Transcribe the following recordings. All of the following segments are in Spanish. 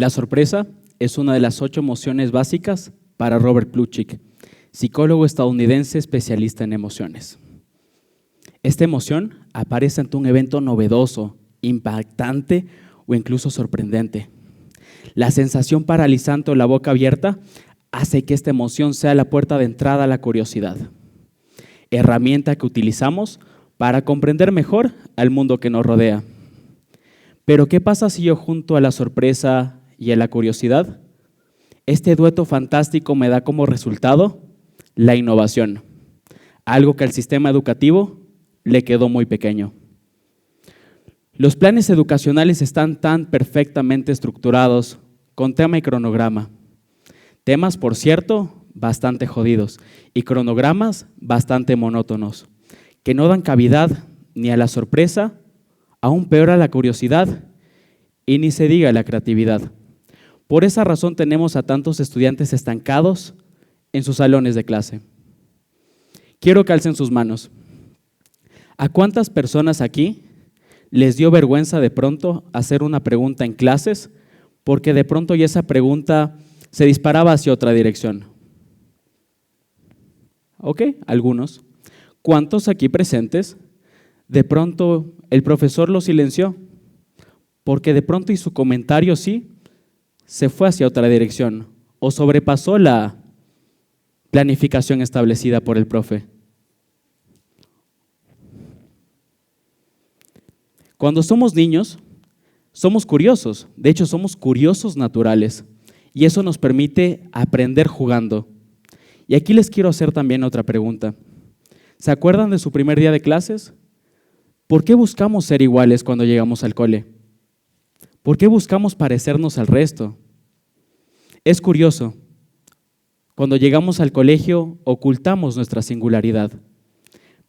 La sorpresa es una de las 8 emociones básicas para Robert Plutchik, psicólogo estadounidense especialista en emociones. Esta emoción aparece ante un evento novedoso, impactante o incluso sorprendente. La sensación paralizante o la boca abierta hace que esta emoción sea la puerta de entrada a la curiosidad, herramienta que utilizamos para comprender mejor al mundo que nos rodea. Pero ¿qué pasa si yo junto a la sorpresa y a la curiosidad? Este dueto fantástico me da como resultado la innovación, algo que al sistema educativo le quedó muy pequeño. Los planes educacionales están tan perfectamente estructurados, con tema y cronograma. Temas, por cierto, bastante jodidos y cronogramas bastante monótonos, que no dan cavidad ni a la sorpresa, aún peor a la curiosidad y ni se diga a la creatividad. Por esa razón tenemos a tantos estudiantes estancados en sus salones de clase. Quiero que alcen sus manos. ¿A cuántas personas aquí les dio vergüenza de pronto hacer una pregunta en clases porque de pronto ya esa pregunta se disparaba hacia otra dirección? Ok, algunos. ¿Cuántos aquí presentes de pronto el profesor lo silenció? Porque de pronto y su comentario sí se fue hacia otra dirección o sobrepasó la planificación establecida por el profe. Cuando somos niños, somos curiosos. De hecho, somos curiosos naturales. Y eso nos permite aprender jugando. Y aquí les quiero hacer también otra pregunta. ¿Se acuerdan de su primer día de clases? ¿Por qué buscamos ser iguales cuando llegamos al cole? ¿Por qué buscamos parecernos al resto? Es curioso. Cuando llegamos al colegio, ocultamos nuestra singularidad.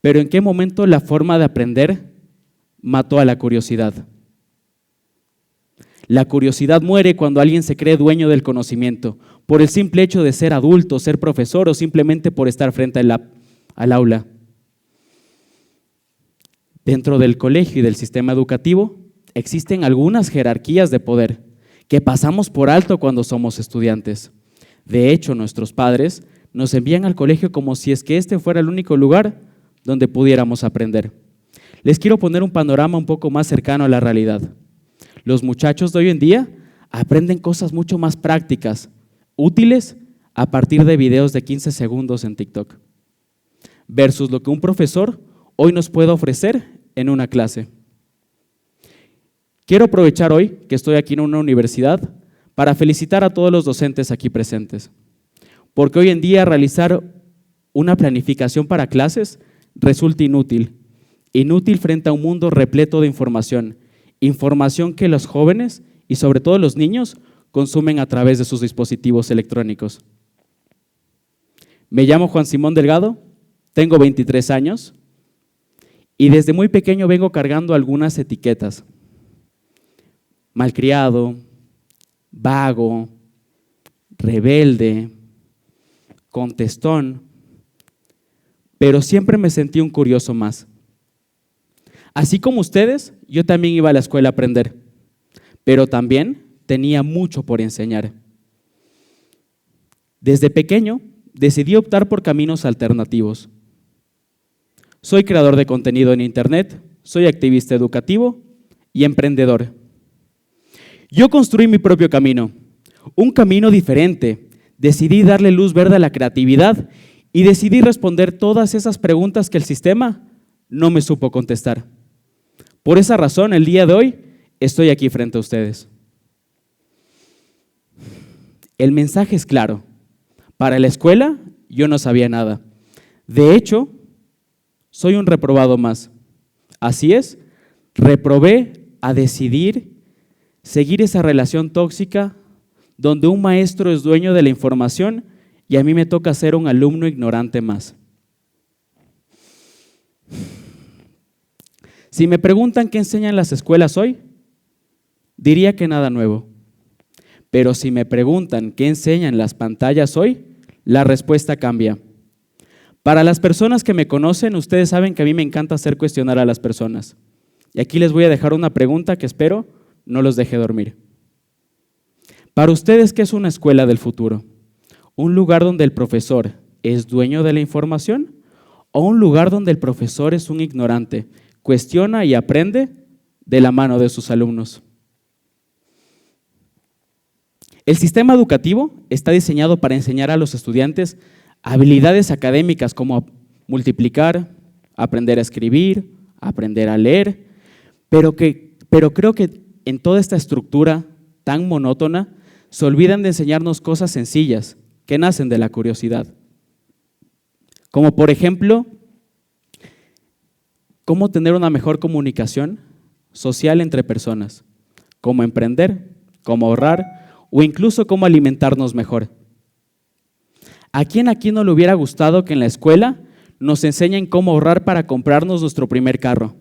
Pero ¿en qué momento la forma de aprender mató a la curiosidad? La curiosidad muere cuando alguien se cree dueño del conocimiento, por el simple hecho de ser adulto, ser profesor o simplemente por estar frente al aula. Dentro del colegio y del sistema educativo existen algunas jerarquías de poder que pasamos por alto cuando somos estudiantes. De hecho, nuestros padres nos envían al colegio como si es que este fuera el único lugar donde pudiéramos aprender. Les quiero poner un panorama un poco más cercano a la realidad. Los muchachos de hoy en día aprenden cosas mucho más prácticas, útiles, a partir de videos de 15 segundos en TikTok, versus lo que un profesor hoy nos puede ofrecer en una clase. Quiero aprovechar hoy que estoy aquí en una universidad para felicitar a todos los docentes aquí presentes, porque hoy en día realizar una planificación para clases resulta inútil frente a un mundo repleto de información que los jóvenes y sobre todo los niños consumen a través de sus dispositivos electrónicos. Me llamo Juan Simón Delgado, tengo 23 años y desde muy pequeño vengo cargando algunas etiquetas. Malcriado, vago, rebelde, contestón, pero siempre me sentí un curioso más. Así como ustedes, yo también iba a la escuela a aprender, pero también tenía mucho por enseñar. Desde pequeño decidí optar por caminos alternativos. Soy creador de contenido en internet, soy activista educativo y emprendedor. Yo construí mi propio camino, un camino diferente. Decidí darle luz verde a la creatividad y decidí responder todas esas preguntas que el sistema no me supo contestar. Por esa razón, el día de hoy estoy aquí frente a ustedes. El mensaje es claro. Para la escuela, yo no sabía nada. De hecho, soy un reprobado más. Así es, reprobé a decidir seguir esa relación tóxica donde un maestro es dueño de la información y a mí me toca ser un alumno ignorante más. Si me preguntan qué enseñan las escuelas hoy, diría que nada nuevo. Pero si me preguntan qué enseñan las pantallas hoy, la respuesta cambia. Para las personas que me conocen, ustedes saben que a mí me encanta hacer cuestionar a las personas. Y aquí les voy a dejar una pregunta que espero no los deje dormir. Para ustedes, ¿qué es una escuela del futuro? ¿Un lugar donde el profesor es dueño de la información o un lugar donde el profesor es un ignorante, cuestiona y aprende de la mano de sus alumnos? El sistema educativo está diseñado para enseñar a los estudiantes habilidades académicas como multiplicar, aprender a escribir, aprender a leer, pero creo que en toda esta estructura tan monótona se olvidan de enseñarnos cosas sencillas que nacen de la curiosidad. Como por ejemplo, cómo tener una mejor comunicación social entre personas, cómo emprender, cómo ahorrar o incluso cómo alimentarnos mejor. ¿A quién aquí no le hubiera gustado que en la escuela nos enseñen cómo ahorrar para comprarnos nuestro primer carro?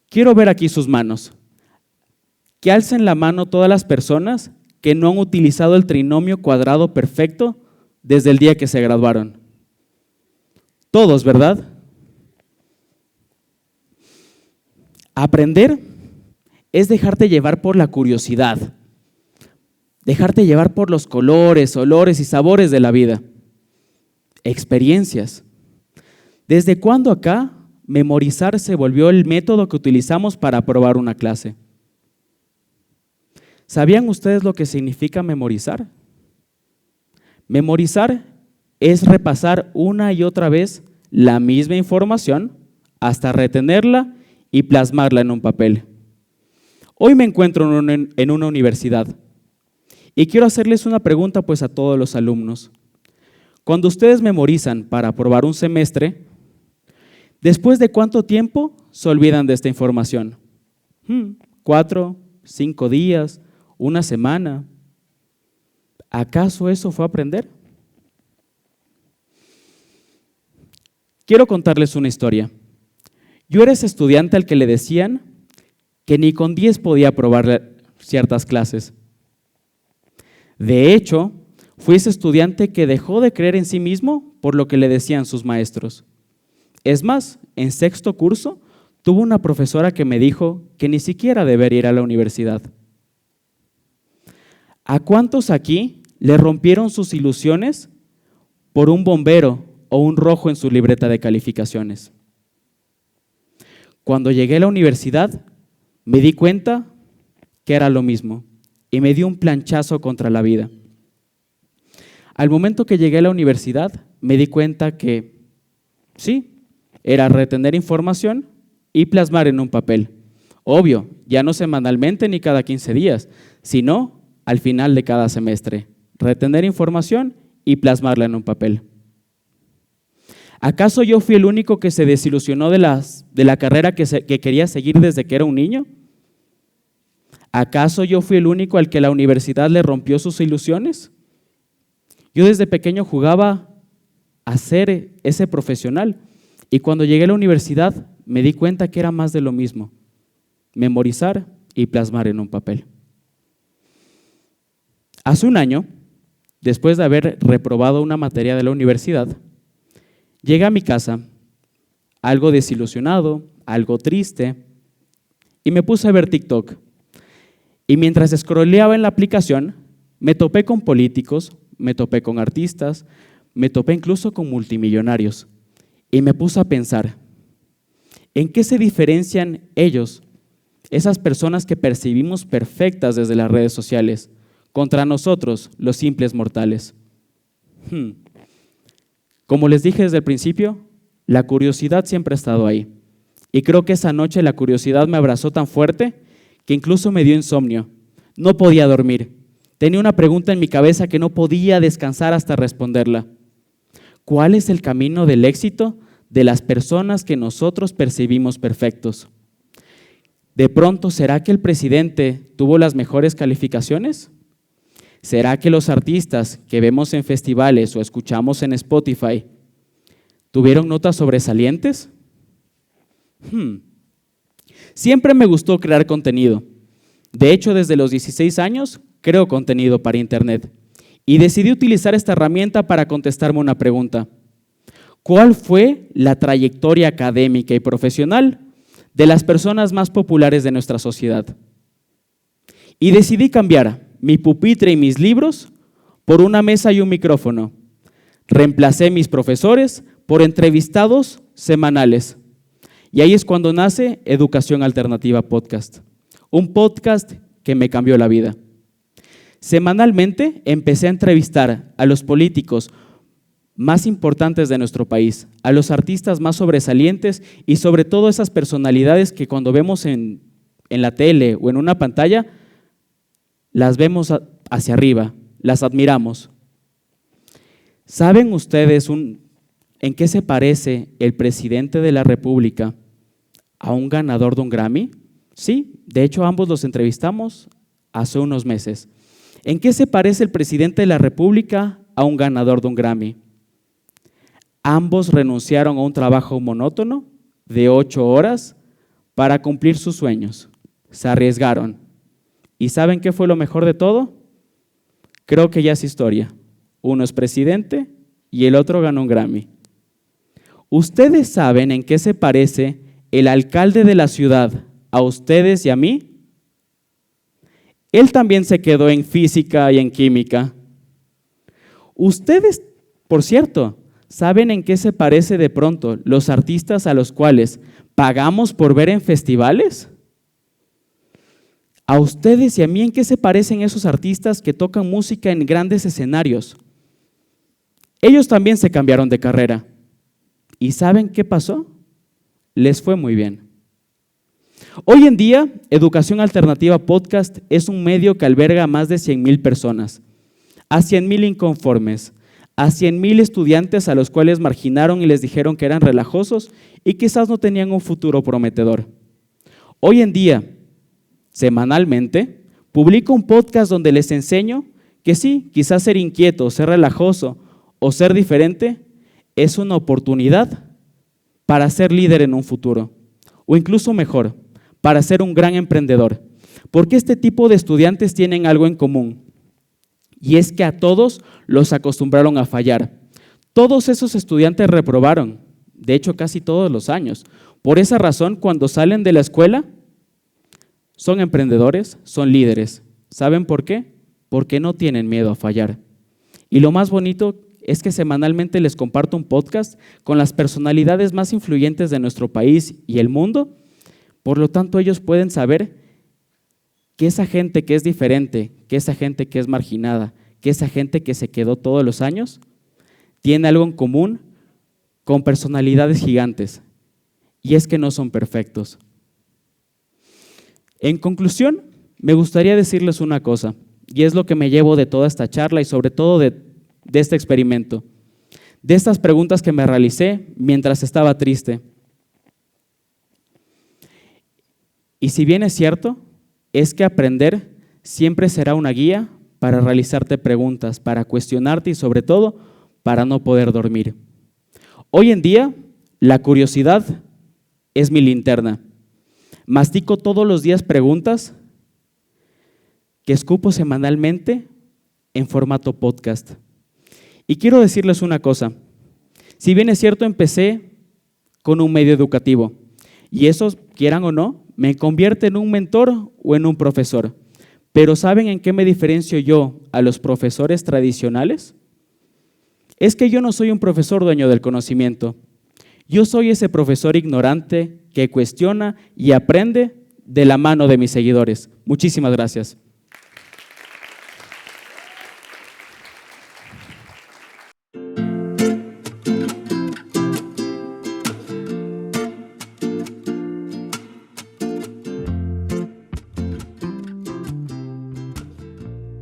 Quiero ver aquí sus manos. Que alcen la mano todas las personas que no han utilizado el trinomio cuadrado perfecto desde el día que se graduaron. Todos, ¿verdad? Aprender es dejarte llevar por la curiosidad, dejarte llevar por los colores, olores y sabores de la vida. Experiencias. ¿Desde cuándo acá memorizar se volvió el método que utilizamos para aprobar una clase? ¿Sabían ustedes lo que significa memorizar? Memorizar es repasar una y otra vez la misma información hasta retenerla y plasmarla en un papel. Hoy me encuentro en una universidad y quiero hacerles una pregunta pues a todos los alumnos. Cuando ustedes memorizan para aprobar un semestre, ¿después de cuánto tiempo se olvidan de esta información? 4, 5 días, una semana. ¿Acaso eso fue aprender? Quiero contarles una historia. Yo era ese estudiante al que le decían que ni con 10 podía aprobar ciertas clases. De hecho, fui ese estudiante que dejó de creer en sí mismo por lo que le decían sus maestros. Es más, en sexto curso tuve una profesora que me dijo que ni siquiera debería ir a la universidad. ¿A cuántos aquí le rompieron sus ilusiones por un bombero o un rojo en su libreta de calificaciones? Cuando llegué a la universidad, me di cuenta que era lo mismo y me dio un planchazo contra la vida. Al momento que llegué a la universidad, me di cuenta que sí, era retener información y plasmar en un papel. Obvio, ya no semanalmente ni cada 15 días, sino al final de cada semestre. Retener información y plasmarla en un papel. ¿Acaso yo fui el único que se desilusionó de la carrera que quería seguir desde que era un niño? ¿Acaso yo fui el único al que la universidad le rompió sus ilusiones? Yo desde pequeño jugaba a ser ese profesional y cuando llegué a la universidad me di cuenta que era más de lo mismo, memorizar y plasmar en un papel. Hace un año, después de haber reprobado una materia de la universidad, llegué a mi casa, algo desilusionado, algo triste, y me puse a ver TikTok. Y mientras scrolleaba en la aplicación, me topé con políticos, me topé con artistas, me topé incluso con multimillonarios. Y me puse a pensar, ¿en qué se diferencian ellos, esas personas que percibimos perfectas desde las redes sociales, contra nosotros, los simples mortales? Como les dije desde el principio, la curiosidad siempre ha estado ahí. Y creo que esa noche la curiosidad me abrazó tan fuerte que incluso me dio insomnio. No podía dormir. Tenía una pregunta en mi cabeza que no podía descansar hasta responderla. ¿Cuál es el camino del éxito de las personas que nosotros percibimos perfectos? ¿De pronto será que el presidente tuvo las mejores calificaciones? ¿Será que los artistas que vemos en festivales o escuchamos en Spotify tuvieron notas sobresalientes? Siempre me gustó crear contenido. De hecho, desde los 16 años creo contenido para internet y decidí utilizar esta herramienta para contestarme una pregunta. ¿Cuál fue la trayectoria académica y profesional de las personas más populares de nuestra sociedad? Y decidí cambiar mi pupitre y mis libros por una mesa y un micrófono. Reemplacé mis profesores por entrevistados semanales. Y ahí es cuando nace Educación Alternativa Podcast, un podcast que me cambió la vida. Semanalmente empecé a entrevistar a los políticos más importantes de nuestro país, a los artistas más sobresalientes y sobre todo esas personalidades que cuando vemos en la tele o en una pantalla, las vemos hacia arriba, las admiramos. ¿Saben ustedes en qué se parece el presidente de la República a un ganador de un Grammy? Sí, de hecho ambos los entrevistamos hace unos meses. ¿En qué se parece el presidente de la República a un ganador de un Grammy? Ambos renunciaron a un trabajo monótono de 8 horas para cumplir sus sueños. Se arriesgaron. ¿Y saben qué fue lo mejor de todo? Creo que ya es historia. Uno es presidente y el otro ganó un Grammy. ¿Ustedes saben en qué se parece el alcalde de la ciudad a ustedes y a mí? Él también se quedó en física y en química. Ustedes, por cierto, ¿saben en qué se parece de pronto los artistas a los cuales pagamos por ver en festivales? ¿A ustedes y a mí en qué se parecen esos artistas que tocan música en grandes escenarios? Ellos también se cambiaron de carrera. ¿Y saben qué pasó? Les fue muy bien. Hoy en día, Educación Alternativa Podcast es un medio que alberga a más de 100,000 personas, a 100,000 inconformes, a 100,000 estudiantes a los cuales marginaron y les dijeron que eran relajosos y quizás no tenían un futuro prometedor. Hoy en día, semanalmente, publico un podcast donde les enseño que sí, quizás ser inquieto, ser relajoso o ser diferente es una oportunidad para ser líder en un futuro, o incluso mejor, para ser un gran emprendedor, porque este tipo de estudiantes tienen algo en común, y es que a todos los acostumbraron a fallar. Todos esos estudiantes reprobaron, de hecho casi todos los años. Por esa razón, cuando salen de la escuela, son emprendedores, son líderes. ¿Saben por qué? Porque no tienen miedo a fallar. Y lo más bonito es que semanalmente les comparto un podcast con las personalidades más influyentes de nuestro país y el mundo. Por lo tanto, ellos pueden saber que esa gente que es diferente, que esa gente que es marginada, que esa gente que se quedó todos los años, tiene algo en común con personalidades gigantes, y es que no son perfectos. En conclusión, me gustaría decirles una cosa, y es lo que me llevo de toda esta charla y sobre todo de este experimento, de estas preguntas que me realicé mientras estaba triste. Y si bien es cierto, es que aprender siempre será una guía para realizarte preguntas, para cuestionarte y sobre todo para no poder dormir. Hoy en día, la curiosidad es mi linterna. Mastico todos los días preguntas que escupo semanalmente en formato podcast. Y quiero decirles una cosa, si bien es cierto, empecé con un medio educativo y eso, quieran o no, me convierte en un mentor o en un profesor. Pero ¿saben en qué me diferencio yo a los profesores tradicionales? Es que yo no soy un profesor dueño del conocimiento. Yo soy ese profesor ignorante que cuestiona y aprende de la mano de mis seguidores. Muchísimas gracias.